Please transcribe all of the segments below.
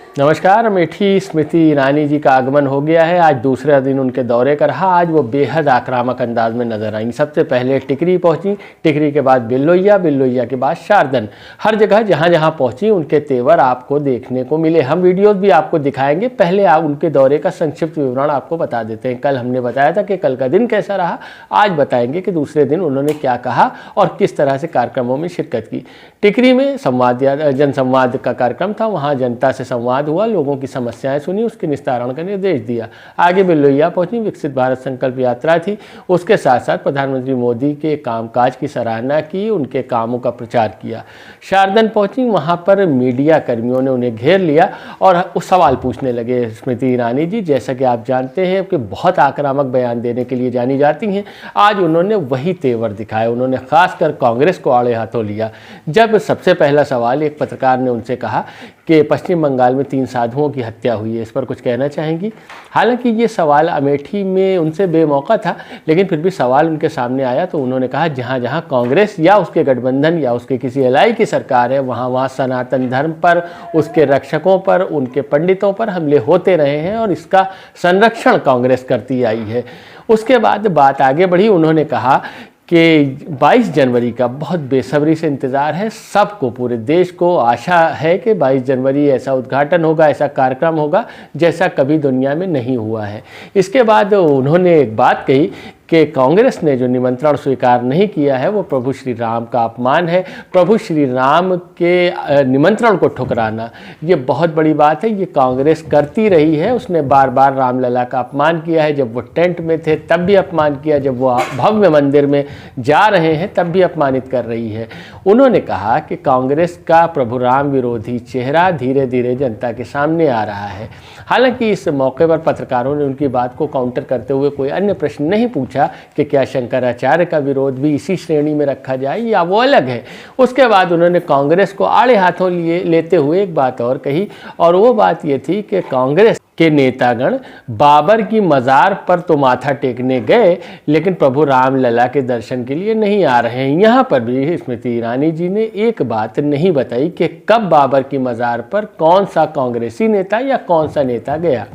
नमस्कार। अमेठी स्मृति ईरानी जी का आगमन हो गया है। आज दूसरा दिन उनके दौरे का रहा। आज वो बेहद आक्रामक अंदाज में नजर आई। सबसे पहले टिकरी पहुंची, टिकरी के बाद बिल्लोइया, बिल्लोइया के बाद शारदन। हर जगह जहां जहां पहुंची उनके तेवर आपको देखने को मिले। हम वीडियोस भी आपको दिखाएंगे। पहले आप उनके दौरे का संक्षिप्त विवरण आपको बता देते हैं। कल हमने बताया था कि कल का दिन कैसा रहा। आज बताएंगे कि दूसरे दिन उन्होंने क्या कहा और किस तरह से कार्यक्रमों में शिरकत की। टिकरी में जनसंवाद का कार्यक्रम था। वहाँ जनता से संवाद हुआ, लोगों की समस्याएं सुनी, उसके निस्तारण का निर्देश दिया। आगे बिल्लोइया पहुंची, विकसित भारत संकल्प यात्रा थी। उसके साथ साथ प्रधानमंत्री मोदी के कामकाज की सराहना की, उनके कामों का प्रचार किया। शारदन पहुंची, वहां पर मीडिया कर्मियों ने उन्हें घेर लिया और उस सवाल पूछने लगे। स्मृति ईरानी जी, जैसा कि आप जानते हैं कि बहुत आक्रामक बयान देने के लिए जानी जाती हैं, आज उन्होंने वही तेवर दिखाए। उन्होंने खासकर कांग्रेस को आड़े हाथों लिया। जब सबसे पहला सवाल एक पत्रकार ने उनसे कहा कि पश्चिम बंगाल में 3 साधुओं की हत्या हुई है, इस पर कुछ कहना चाहेंगी? हालांकि ये सवाल अमेठी में उनसे बेमौका था, लेकिन फिर भी सवाल उनके सामने आया तो उन्होंने कहा जहाँ जहाँ कांग्रेस या उसके गठबंधन या उसके किसी एलाई की सरकार है, वहाँ वहाँ सनातन धर्म पर, उसके रक्षकों पर, उनके पंडितों पर हमले होते रहे हैं और इसका संरक्षण कांग्रेस करती आई है। उसके बाद बात आगे बढ़ी। उन्होंने कहा कि 22 जनवरी का बहुत बेसब्री से इंतज़ार है। सबको, पूरे देश को आशा है कि 22 जनवरी ऐसा उद्घाटन होगा, ऐसा कार्यक्रम होगा जैसा कभी दुनिया में नहीं हुआ है। इसके बाद उन्होंने एक बात कही कि कांग्रेस ने जो निमंत्रण स्वीकार नहीं किया है वो प्रभु श्री राम का अपमान है। प्रभु श्री राम के निमंत्रण को ठुकराना ये बहुत बड़ी बात है। ये कांग्रेस करती रही है। उसने बार बार रामलला का अपमान किया है। जब वो टेंट में थे तब भी अपमान किया, जब वो भव्य मंदिर में जा रहे हैं तब भी अपमानित कर रही है। उन्होंने कहा कि कांग्रेस का प्रभु राम विरोधी चेहरा धीरे धीरे जनता के सामने आ रहा है। हालांकि इस मौके पर पत्रकारों ने उनकी बात को काउंटर करते हुए कोई अन्य प्रश्न नहीं पूछा कि क्या शंकराचार्य का विरोध भी इसी श्रेणी में रखा जाए या वो अलग है। उसके बाद उन्होंने कांग्रेस को आड़े हाथों लेते हुए एक बात और कही, और वो बात ये थी कि कांग्रेस के नेतागण बाबर की मज़ार पर तो माथा टेकने गए, लेकिन प्रभु रामलला के दर्शन के लिए नहीं आ रहे हैं। यहाँ पर भी स्मृति ईरानी जी ने एक बात नहीं बताई कि कब बाबर की मज़ार पर कौन सा कांग्रेसी नेता या कौन सा नेता गया।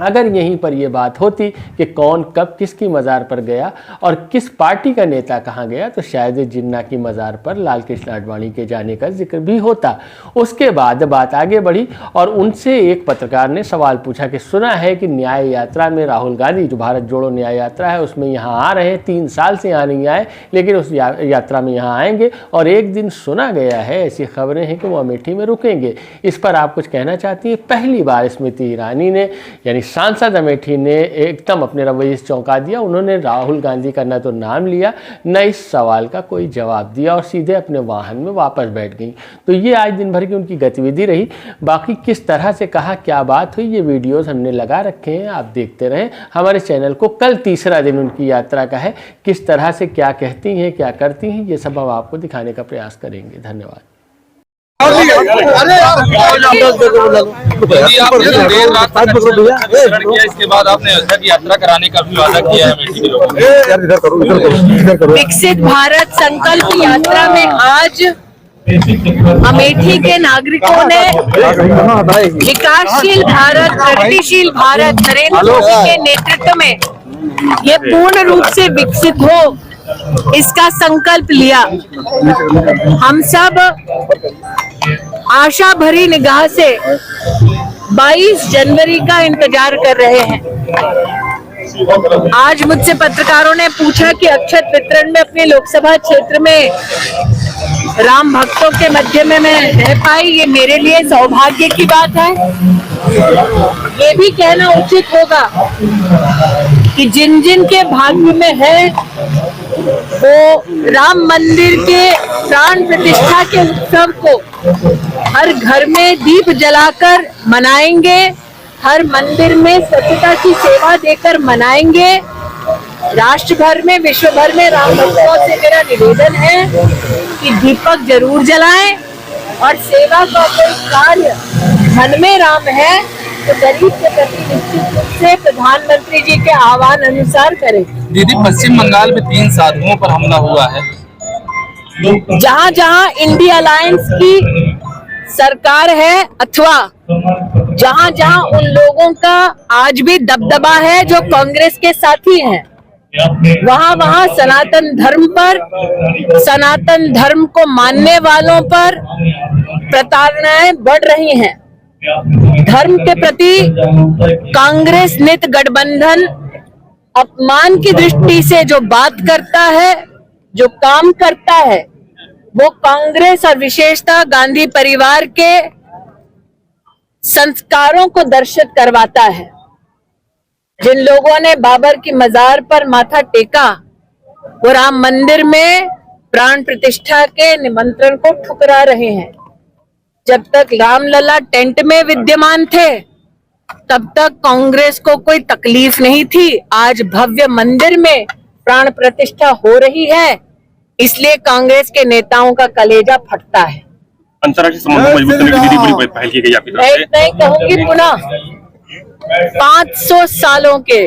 अगर यहीं पर यह बात होती कि कौन कब किसकी मज़ार पर गया और किस पार्टी का नेता कहाँ गया, तो शायद जिन्ना की मज़ार पर लाल कृष्ण आडवाणी के जाने का जिक्र भी होता। उसके बाद बात आगे बढ़ी और उनसे एक पत्रकार ने सवाल पूछा कि सुना है कि न्याय यात्रा में राहुल गांधी, जो भारत जोड़ो न्याय यात्रा है, उसमें यहाँ आ रहे हैं। 3 साल से यहाँ नहीं आए, लेकिन उस यात्रा में यहाँ आएंगे और एक दिन सुना गया है, ऐसी खबरें हैं कि वो अमेठी में रुकेंगे। इस पर आप कुछ कहना चाहती हैं? पहली बार स्मृति ईरानी ने, यानी सांसद अमेठी ने एकदम अपने रवैये से चौंका दिया। उन्होंने राहुल गांधी का न तो नाम लिया, न इस सवाल का कोई जवाब दिया और सीधे अपने वाहन में वापस बैठ गई। तो ये आज दिन भर की उनकी गतिविधि रही। बाकी किस तरह से कहा, क्या बात हुई, ये वीडियोस हमने लगा रखे हैं, आप देखते रहें हमारे चैनल को। कल तीसरा दिन उनकी यात्रा का है। किस तरह से क्या कहती हैं, क्या करती हैं, ये सब हम आपको दिखाने का प्रयास करेंगे। धन्यवाद। इसके बाद आपने अयोध्या की यात्रा कराने का भी वादा किया है अमेठी के लोगों ने। विकसित भारत संकल्प यात्रा में आज अमेठी के नागरिकों ने विकासशील भारत, प्रगतिशील भारत नरेंद्र मोदी के नेतृत्व में ये पूर्ण रूप से विकसित हो, इसका संकल्प लिया। हम सब आशा भरी निगाह से 22 जनवरी का इंतजार कर रहे हैं। आज मुझसे पत्रकारों ने पूछा कि अक्षत वितरण में अपने लोकसभा क्षेत्र में राम भक्तों के मध्य में मैं रह पाई, ये मेरे लिए सौभाग्य की बात है। ये भी कहना उचित होगा कि जिन जिन के भाग्य में है वो राम मंदिर के प्राण प्रतिष्ठा के उत्सव को हर घर में दीप जलाकर मनाएंगे, हर मंदिर में स्वच्छता की सेवा देकर मनाएंगे। राष्ट्र भर में, विश्व भर में राम भक्तों से मेरा निवेदन है कि दीपक जरूर जलाएं और सेवा का कोई कार्य मन में राम है तो गरीब के प्रति निश्चित रूप से प्रधानमंत्री जी के आह्वान अनुसार करें। दीदी, पश्चिम बंगाल में 3 साधुओं पर हमला हुआ है। जहां जहां इंडिया अलायंस की सरकार है अथवा जहां जहां उन लोगों का आज भी दबदबा है जो कांग्रेस के साथी हैं, वहां वहां सनातन धर्म पर, सनातन धर्म को मानने वालों पर प्रताड़नाएं बढ़ रही हैं। धर्म के प्रति कांग्रेस नित गठबंधन अपमान की दृष्टि से जो बात करता है, जो काम करता है, वो कांग्रेस और विशेषतः गांधी परिवार के संस्कारों को दर्शित करवाता है। जिन लोगों ने बाबर की मजार पर माथा टेका, वो राम मंदिर में प्राण प्रतिष्ठा के निमंत्रण को ठुकरा रहे हैं। जब तक रामलला टेंट में विद्यमान थे, तब तक कांग्रेस को कोई तकलीफ नहीं थी। आज भव्य मंदिर में प्राण प्रतिष्ठा हो रही है, इसलिए कांग्रेस के नेताओं का कलेजा फटता है। अंतर्राष्ट्रीय संबंधों को मजबूत करने की बड़ी पहल की गई आपकी तरफ से। मैं कहूंगी पुनः 500 सालों के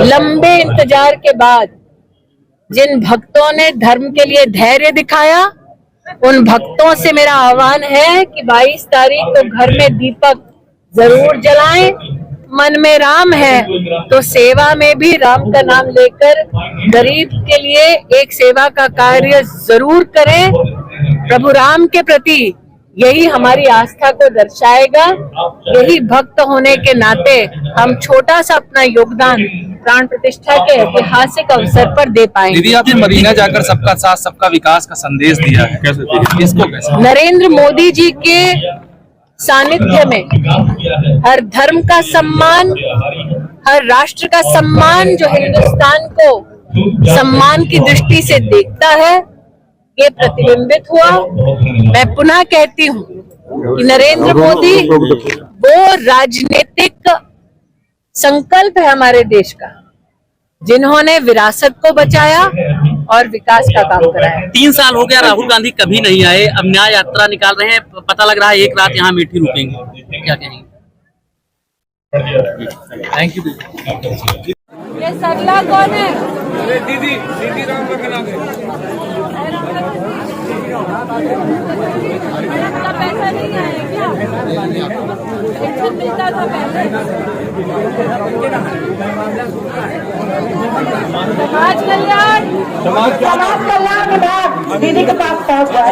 लंबे इंतजार के बाद जिन भक्तों ने धर्म के लिए धैर्य दिखाया, उन भक्तों से मेरा आह्वान है कि 22 तारीख को घर में दीपक जरूर जलाएं। मन में राम है तो सेवा में भी राम का नाम लेकर गरीब के लिए एक सेवा का कार्य जरूर करें। प्रभु राम के प्रति यही हमारी आस्था को दर्शाएगा। यही भक्त होने के नाते हम छोटा सा अपना योगदान प्राण प्रतिष्ठा के ऐतिहासिक अवसर पर दे पाएंगे। दीदी, आपने मदीना जाकर सबका साथ सबका विकास का संदेश दिया है, कैसे इसको कैसे? नरेंद्र मोदी जी के सानिध्य में हर धर्म का सम्मान, हर राष्ट्र का सम्मान जो हिंदुस्तान को सम्मान की दृष्टि से देखता है, ये प्रतिबिंबित हुआ। मैं पुनः कहती हूँ कि नरेंद्र मोदी वो राजनीतिक संकल्प है हमारे देश का, जिन्होंने विरासत को बचाया और विकास का काम कराया। 3 साल हो गया, राहुल गांधी कभी नहीं आए, अब न्याय यात्रा निकाल रहे हैं, पता लग रहा है एक रात यहाँ मीठी रुकेंगे, क्या कहेंगे? Thank you. ये सरला कौन है? दीदी राम का नाम है। पैसा नहीं आया क्या? मिलता था पहले। समाज कल्याण विभाग दीदी के पास पहुंच गया।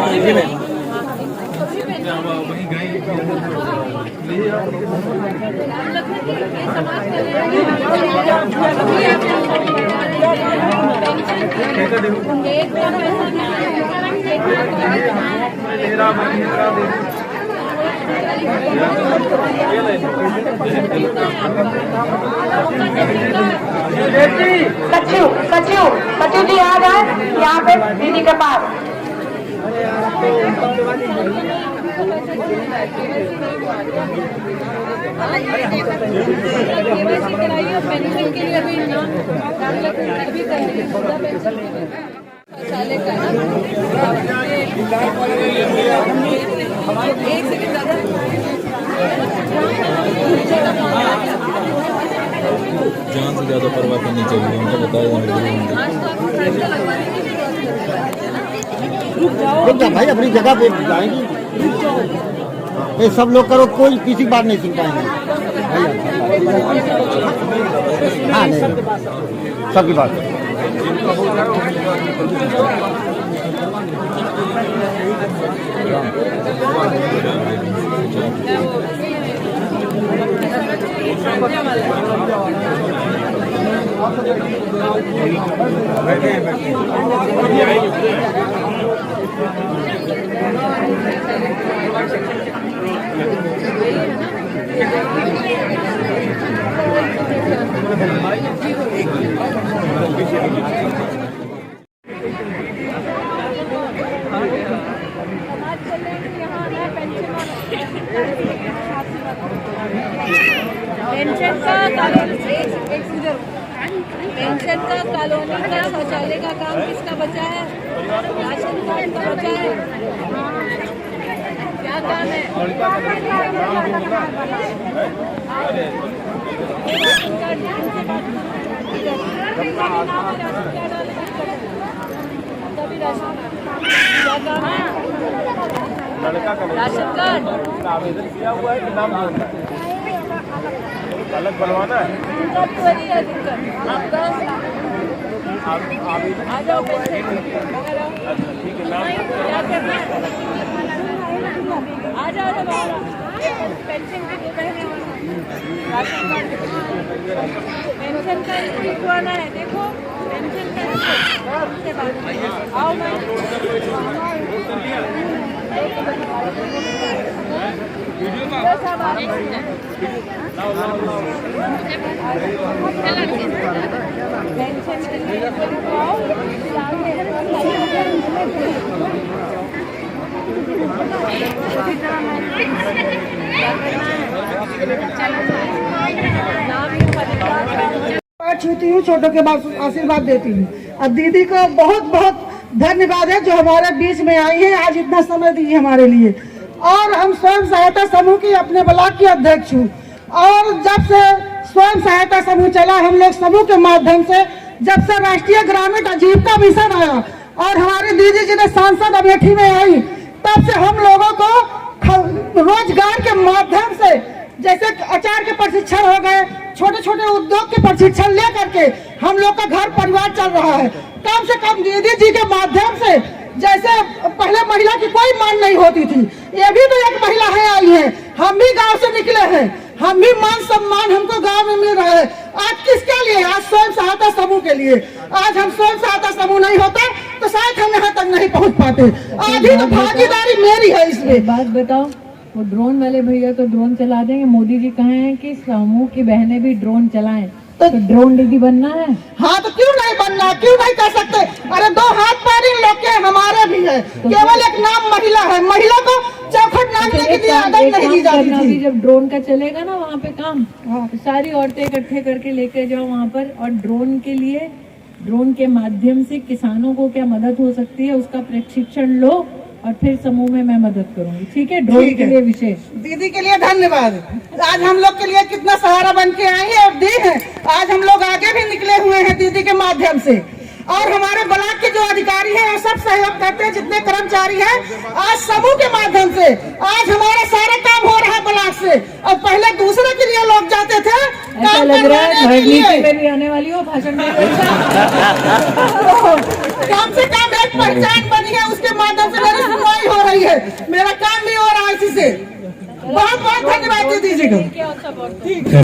सचिव जी आ जाए यहाँ पे दीदी के पास। पेंशन के लिए अभी जान से ज्यादा परवाह करनी चाहिए, उनको बताया रुक जा भाई, अपनी जगह पे जाएंगी। ये सब लोग करो, कोई किसी बात नहीं सुन पाएंगे। हाँ नहीं, सबकी बात पेंशन का कॉलोनी का शौचालय का काम किसका बचा है? राशन कार्ड का बचा है? क्या काम है? राशन कार्ड आवेदन किया हुआ है कि नाम जोड़ना है, अलग बनवाना है। वही है दिक्कत। आ जाओ पेंशन ठीक है, नाम क्या करना है? आ जाओ ना बाहर पेंशन के लिए पहले राशन कार्ड पेंशन का लिखवाना है। देखो पेंशन का उसके बाद आओ मैं पेंशन के लिए आओ छूती हूँ, छोटों के बाद आशीर्वाद देती हूँ। और दीदी को बहुत बहुत धन्यवाद है जो हमारे बीच में आई है, आज इतना समय दी है हमारे लिए। और हम स्वयं सहायता समूह की अपने ब्लॉक की अध्यक्ष हूँ। और जब से स्वयं सहायता समूह चला, हम लोग समूह के माध्यम से जब से राष्ट्रीय ग्रामीण आजीविका मिशन आया और हमारी दीदी जी ने सांसद अमेठी में आई, तब से हम लोगों को रोजगार के माध्यम से जैसे अचार के प्रशिक्षण हो गए, छोटे छोटे उद्योग के प्रशिक्षण ले करके हम लोग का घर परिवार चल रहा है। कम से कम दीदी जी के माध्यम से, जैसे पहले महिला की कोई मान नहीं होती थी, ये भी तो एक महिला है आई है। हम भी गांव से निकले हैं, हम भी मान सम्मान हमको गांव में मिल रहा है। आज किसके लिए? आज स्वयं सहायता समूह के लिए। आज हम स्वयं सहायता समूह नहीं होता तो शायद हम यहाँ तक नहीं पहुँच पाते। आज ही तो भागीदारी मेरी है इसमें। बात बताओ, वो ड्रोन वाले भैया तो ड्रोन चला देंगे। मोदी जी कहे हैं कि समूह की बहनें भी ड्रोन चलाएं, तो ड्रोन दीदी बनना है। हाँ तो क्यों नहीं बनना, क्यों नहीं कर सकते? अरे दो हाथ पैर इन लोग के हमारे भी है, केवल एक नाम महिला है। महिला को चौखट नाचने की आदत नहीं दी जाती थी। जब ड्रोन का चलेगा ना वहाँ पे काम, तो सारी औरतें इकट्ठे करके लेके जाओ वहाँ पर, और ड्रोन के लिए, ड्रोन के माध्यम से किसानों को क्या मदद हो सकती है उसका प्रशिक्षण लो, और फिर समूह में मैं मदद करूंगी। ठीक है, ड्रोन के लिए विशेष। दीदी के लिए धन्यवाद। आज हम लोग के लिए कितना सहारा बन के आई है और दी है। आज हम लोग आगे भी निकले हुए हैं दीदी के माध्यम से। और हमारे ब्लॉक के जो अधिकारी हैं वो सब सहयोग करते हैं, जितने कर्मचारी हैं। आज समूह के माध्यम से आज हमारा सारा काम हो रहा है ब्लॉक से, और पहले दूसरे के लिए लोग जाते थे। ऐसा लग रहा है रणनीति में भी आने वाली हो भाषण में। कम से कम एक पहचान बनी है, उसके माध्यम से मेरी सुनवाई हो रही है, मेरा काम भी हो रहा है इसी से। बहुत बहुत धन्यवाद दीदी जी को।